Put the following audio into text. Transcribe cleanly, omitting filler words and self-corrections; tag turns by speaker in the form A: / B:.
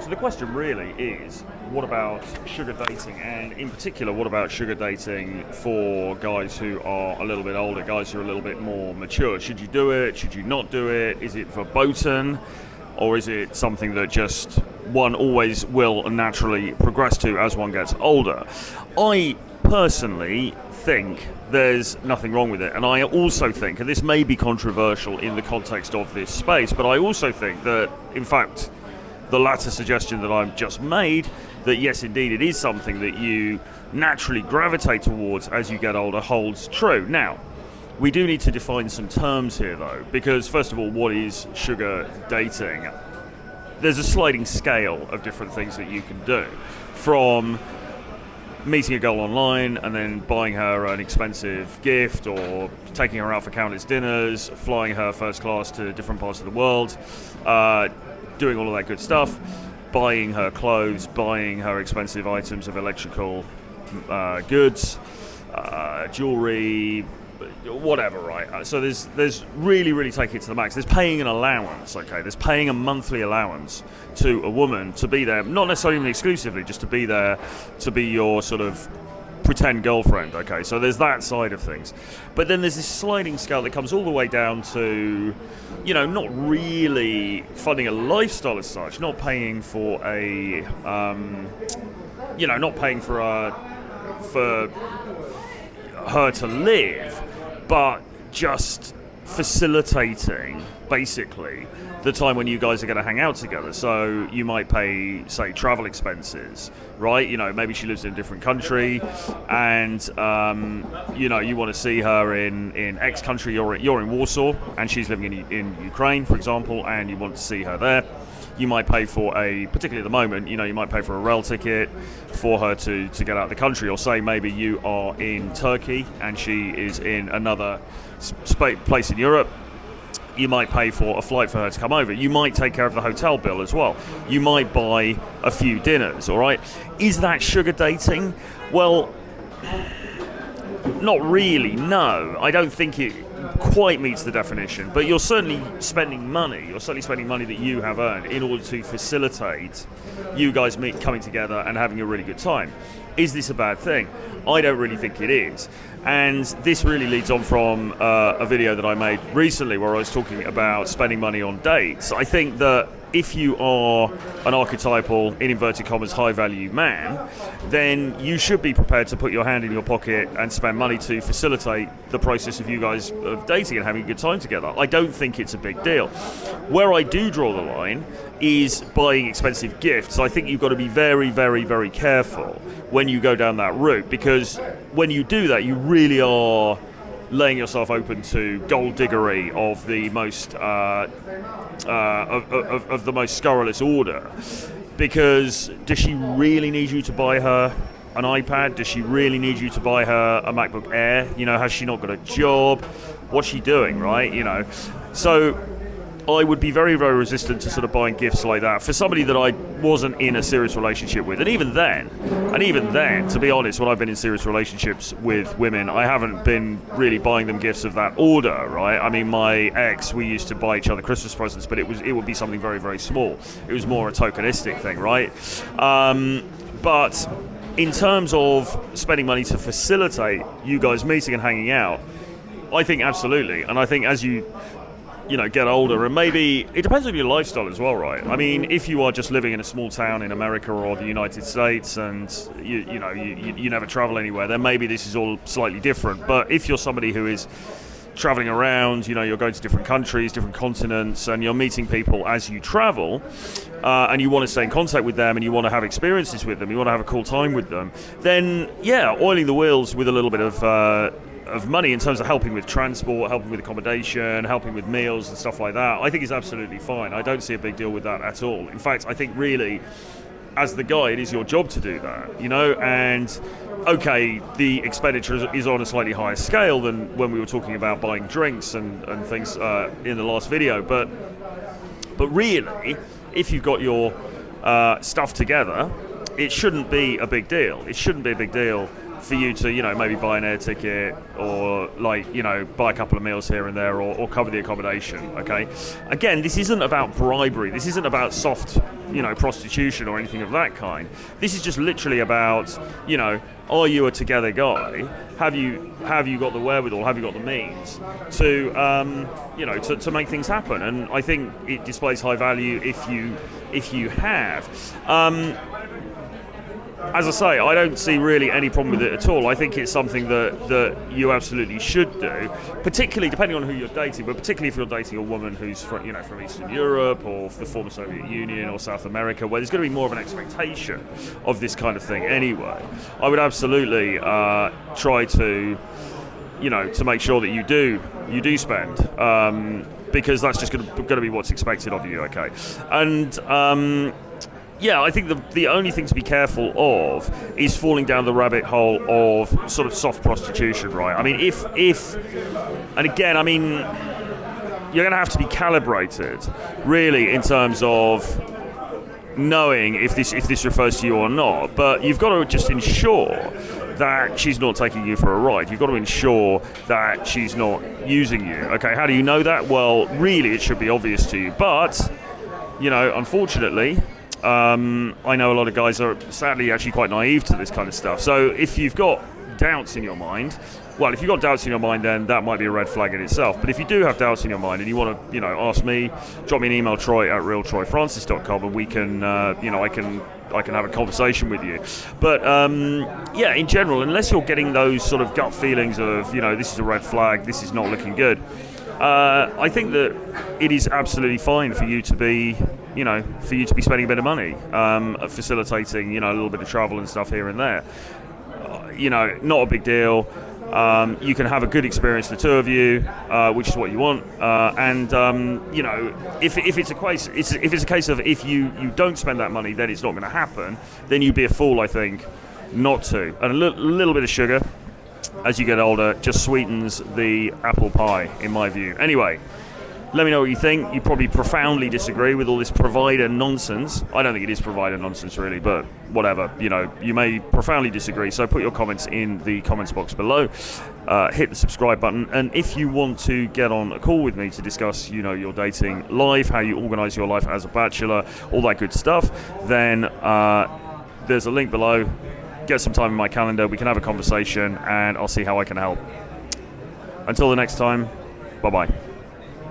A: So the question really is, what about sugar dating? And in particular, what about sugar dating for guys who are a little bit older, guys who are a little bit more mature? Should you do it? Should you not do it? Is it verboten? Or is it something that just one always will naturally progress to as one gets older? I personally think there's nothing wrong with it, and I also think, and this may be controversial in the context of this space, but I also think that, in fact, the latter suggestion that I've just made, that yes, indeed, it is something that you naturally gravitate towards as you get older, holds true. Now, we do need to define some terms here, though, because, first of all, what is sugar dating? There's a sliding scale of different things that you can do, from meeting a girl online and then buying her an expensive gift, or taking her out for countless dinners, flying her first class to different parts of the world, doing all of that good stuff, buying her clothes, buying her expensive items of electrical goods, jewelry, whatever, right? So there's really taking it to the max. There's paying an allowance, okay? There's paying a monthly allowance to a woman to be there, not necessarily even exclusively, just to be there, to be your sort of pretend girlfriend, okay? So there's that side of things. But then there's this sliding scale that comes all the way down to, you know, not really funding a lifestyle as such, not paying for a, not paying for her to live, but just facilitating, basically, the time when you guys are going to hang out together. So you might pay, say, travel expenses, right? You know, maybe she lives in a different country, and you want to see her in X country. You're in Warsaw, and she's living in Ukraine, for example, and you want to see her there. You might pay for particularly at the moment, you might pay for a rail ticket for her to get out of the country, or say maybe you are in Turkey and she is in another place in Europe. You might pay for a flight for her to come over. You might take care of the hotel bill as well. You might buy a few dinners, all right? Is that sugar dating? Well, not really, no. I don't think it quite meets the definition, but you're certainly spending money. You're certainly spending money that you have earned in order to facilitate you guys coming together and having a really good time. Is this a bad thing? I don't really think it is. And this really leads on from a video that I made recently where I was talking about spending money on dates. I think that if you are an archetypal, in inverted commas, high-value man, then you should be prepared to put your hand in your pocket and spend money to facilitate the process of you guys of dating and having a good time together. I don't think it's a big deal. Where I do draw the line is buying expensive gifts. I think you've got to be very, very, very careful when you go down that route, because when you do that, you really are laying yourself open to gold diggery of the most of the most scurrilous order. Because does she really need you to buy her an iPad? Does she really need you to buy her a MacBook Air? Has she not got a job? What's she doing, right? So I would be very, very resistant to sort of buying gifts like that for somebody that I wasn't in a serious relationship with. And even then, to be honest, when I've been in serious relationships with women, I haven't been really buying them gifts of that order, right? I mean, my ex, we used to buy each other Christmas presents, but it would be something very, very small. It was more a tokenistic thing, right? But in terms of spending money to facilitate you guys meeting and hanging out, I think absolutely. And I think as you get older, and maybe it depends on your lifestyle as well, right? I mean, if you are just living in a small town in America or the United States, and you never travel anywhere, then maybe this is all slightly different. But if you're somebody who is traveling around, you're going to different countries, different continents, and you're meeting people as you travel, and you want to stay in contact with them, and you want to have experiences with them, you want to have a cool time with them, then yeah, oiling the wheels with a little bit of money in terms of helping with transport, helping with accommodation, helping with meals and stuff like that, I think is absolutely fine. I don't see a big deal with that at all. In fact, I think really, as the guy, it is your job to do that, and okay, the expenditure is on a slightly higher scale than when we were talking about buying drinks and things in the last video, but really, if you've got your stuff together, it shouldn't be a big deal. It shouldn't be a big deal for you to, maybe buy an air ticket or buy a couple of meals here and there or cover the accommodation, okay? Again, this isn't about bribery. This isn't about soft prostitution or anything of that kind. This is just literally about, are you a together guy? Have you got the wherewithal? Have you got the means to to make things happen? And I think it displays high value if you have. As I say, I don't see really any problem with it at all. I think it's something that you absolutely should do, particularly depending on who you're dating, but particularly if you're dating a woman who's from Eastern Europe or the former Soviet Union or South America, where there's going to be more of an expectation of this kind of thing anyway. I would absolutely try to make sure that you do spend, because that's just going to be what's expected of you, okay? And I think the only thing to be careful of is falling down the rabbit hole of sort of soft prostitution, right? I mean, if and again, I mean, you're going to have to be calibrated, really, in terms of knowing if this refers to you or not. But you've got to just ensure that she's not taking you for a ride. You've got to ensure that she's not using you. Okay, how do you know that? Well, really, it should be obvious to you. But, unfortunately, I know a lot of guys are sadly actually quite naive to this kind of stuff. So if you've got doubts in your mind, then that might be a red flag in itself. But if you do have doubts in your mind and you want to, ask me, drop me an email, troy@realtroyfrancis.com, and we can, I can have a conversation with you. But in general, unless you're getting those sort of gut feelings of, this is a red flag, this is not looking good, I think that it is absolutely fine for you to be spending a bit of money, facilitating, a little bit of travel and stuff here and there. Not a big deal. You can have a good experience, the two of you, which is what you want. If it's a case of if you don't spend that money, then it's not going to happen. Then you'd be a fool, I think, not to. And a little bit of sugar, as you get older, just sweetens the apple pie, in my view. Anyway, let me know what you think. You probably profoundly disagree with all this provider nonsense. I don't think it is provider nonsense, really, but whatever. You may profoundly disagree, so put your comments in the comments box below. Hit the subscribe button, and if you want to get on a call with me to discuss, your dating life, how you organise your life as a bachelor, all that good stuff, then there's a link below. Get some time in my calendar. We can have a conversation, and I'll see how I can help. Until the next time, bye-bye.